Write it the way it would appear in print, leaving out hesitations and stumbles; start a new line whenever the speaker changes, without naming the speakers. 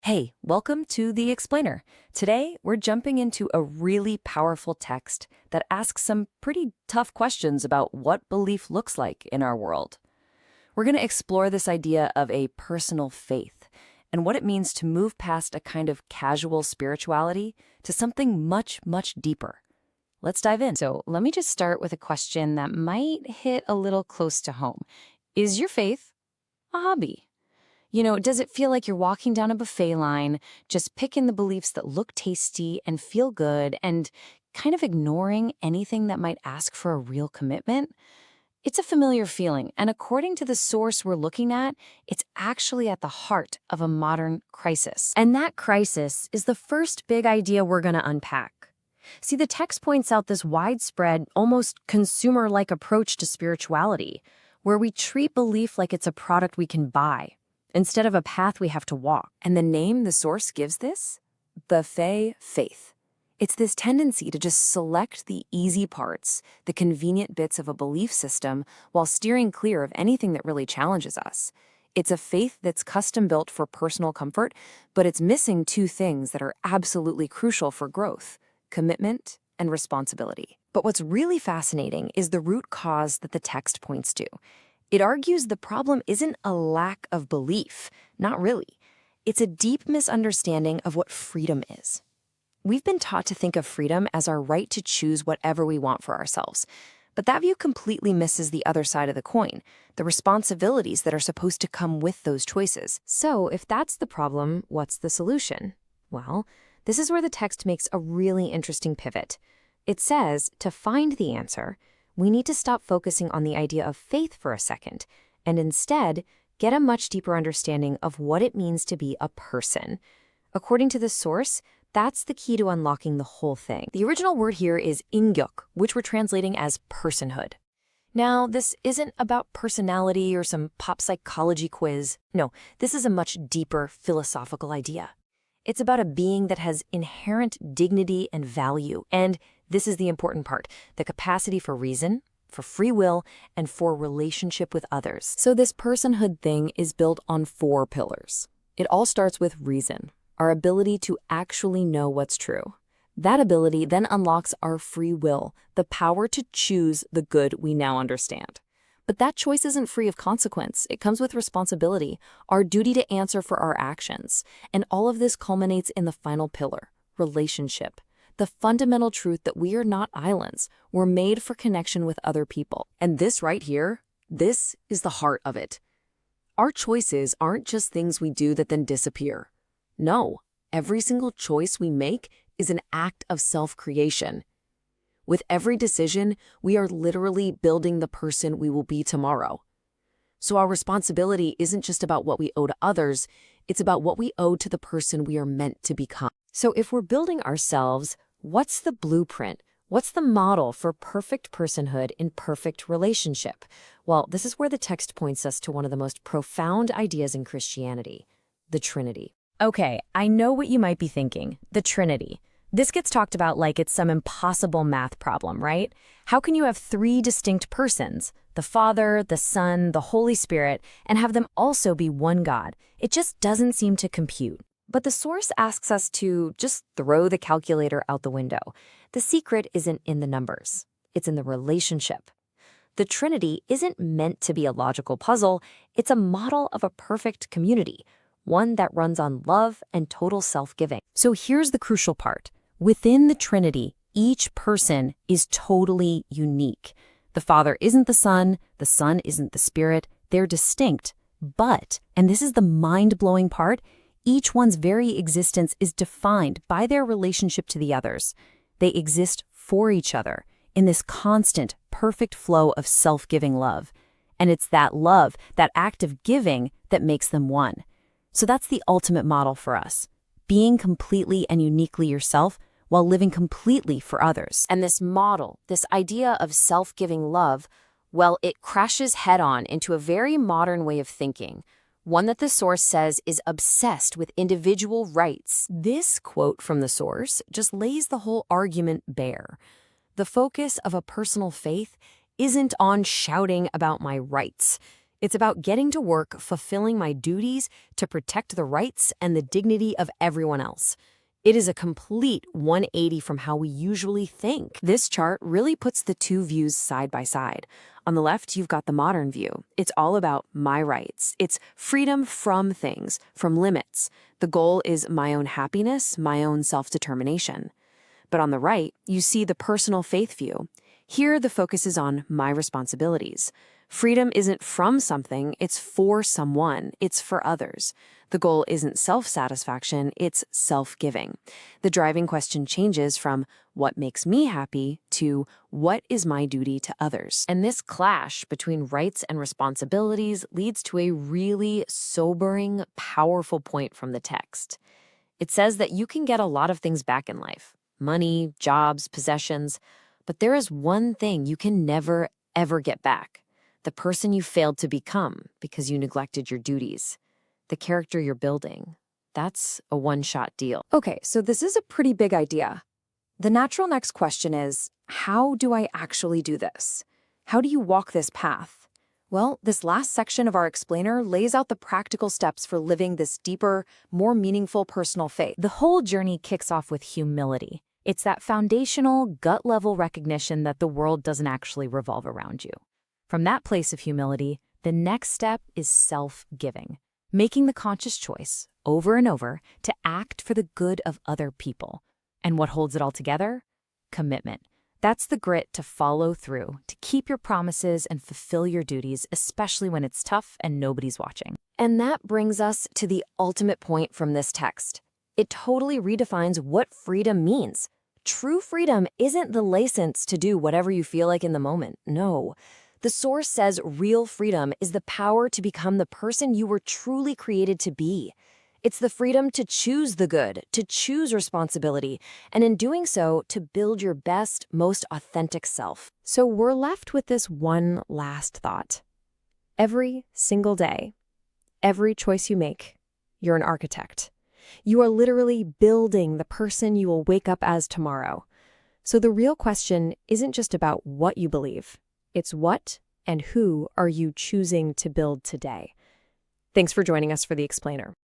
Hey, welcome to The Explainer. Today, we're jumping into a really powerful text that asks some pretty tough questions about what belief looks like in our world. We're going to explore this idea of a personal faith and what it means to move past a kind of casual spirituality to something much, much deeper. Let's dive in.
So let me just start with a question that might hit a little close to home. Is your faith a hobby? Does it feel like you're walking down a buffet line, just picking the beliefs that look tasty and feel good and kind of ignoring anything that might ask for a real commitment? It's a familiar feeling, and according to the source we're looking at, it's actually at the heart of a modern crisis.
And that crisis is the first big idea we're going to unpack. See, the text points out this widespread, almost consumer-like approach to spirituality, where we treat belief like it's a product we can buy, instead of a path we have to walk.
And the name the source gives this? Buffet faith. It's this tendency to just select the easy parts, the convenient bits of a belief system, while steering clear of anything that really challenges us. It's a faith that's custom-built for personal comfort, but it's missing two things that are absolutely crucial for growth: commitment and responsibility. But what's really fascinating is the root cause that the text points to. It argues the problem isn't a lack of belief. Not really. It's a deep misunderstanding of what freedom is. We've been taught to think of freedom as our right to choose whatever we want for ourselves. But that view completely misses the other side of the coin, the responsibilities that are supposed to come with those choices.
So, if that's the problem, what's the solution? Well, this is where the text makes a really interesting pivot. It says, to find the answer, we need to stop focusing on the idea of faith for a second, and instead get a much deeper understanding of what it means to be a person. According to the source, that's the key to unlocking the whole thing. The original word here is 인격, which we're translating as personhood. Now, this isn't about personality or some pop psychology quiz. No, this is a much deeper philosophical idea. It's about a being that has inherent dignity and value, and this is the important part, the capacity for reason, for free will, and for relationship with others. So this personhood thing is built on 4 pillars. It all starts with reason, our ability to actually know what's true. That ability then unlocks our free will, the power to choose the good we now understand. But that choice isn't free of consequence. It comes with responsibility, our duty to answer for our actions. And all of this culminates in the final pillar, relationship. The fundamental truth that we are not islands. We're made for connection with other people.
And this right here, this is the heart of it. Our choices aren't just things we do that then disappear. No, every single choice we make is an act of self-creation. With every decision, we are literally building the person we will be tomorrow. So our responsibility isn't just about what we owe to others, it's about what we owe to the person we are meant to become.
So if we're building ourselves, what's the blueprint? What's the model for perfect personhood in perfect relationship? Well, this is where the text points us to one of the most profound ideas in Christianity, the Trinity. Okay, I know what you might be thinking, the Trinity. This gets talked about like it's some impossible math problem, right? How can you have 3 distinct persons, the Father, the Son, the Holy Spirit, and have them also be one God? It just doesn't seem to compute. But the source asks us to just throw the calculator out the window. The secret isn't in the numbers. It's in the relationship. The Trinity isn't meant to be a logical puzzle. It's a model of a perfect community, one that runs on love and total self-giving. So here's the crucial part. Within the Trinity, each person is totally unique. The Father isn't the Son isn't the Spirit. They're distinct. But, and this is the mind-blowing part, each one's very existence is defined by their relationship to the others. They exist for each other in this constant, perfect flow of self-giving love. And it's that love, that act of giving, that makes them one. So that's the ultimate model for us. Being completely and uniquely yourself while living completely for others. And this model, this idea of self-giving love, well, it crashes head-on into a very modern way of thinking, one that the source says is obsessed with individual rights. This quote from the source just lays the whole argument bare. The focus of a personal faith isn't on shouting about my rights. It's about getting to work, fulfilling my duties to protect the rights and the dignity of everyone else. It is a complete 180 from how we usually think.
This chart really puts the two views side by side. On the left, you've got the modern view. It's all about my rights. It's freedom from things, from limits. The goal is my own happiness, my own self-determination. But on the right, you see the personal faith view. Here, the focus is on my responsibilities. Freedom isn't from something, it's for someone, it's for others. The goal isn't self-satisfaction, it's self-giving. The driving question changes from what makes me happy to what is my duty to others.
And this clash between rights and responsibilities leads to a really sobering, powerful point from the text. It says that you can get a lot of things back in life: money, jobs, possessions, but there is one thing you can never, ever get back: the person you failed to become because you neglected your duties, the character you're building. That's a one-shot deal.
Okay, so this is a pretty big idea. The natural next question is, how do I actually do this? How do you walk this path? Well, this last section of our explainer lays out the practical steps for living this deeper, more meaningful personal faith.
The whole journey kicks off with humility. It's that foundational, gut-level recognition that the world doesn't actually revolve around you. From that place of humility, the next step is self-giving, making the conscious choice, over and over, to act for the good of other people. And what holds it all together? Commitment. That's the grit to follow through, to keep your promises and fulfill your duties, especially when it's tough and nobody's watching.
And that brings us to the ultimate point from this text. It totally redefines what freedom means. True freedom isn't the license to do whatever you feel like in the moment. No. The source says real freedom is the power to become the person you were truly created to be. It's the freedom to choose the good, to choose responsibility, and in doing so, to build your best, most authentic self.
So we're left with this one last thought. Every single day, every choice you make, you're an architect. You are literally building the person you will wake up as tomorrow. So the real question isn't just about what you believe. It's what and who are you choosing to build today? Thanks for joining us for The Explainer.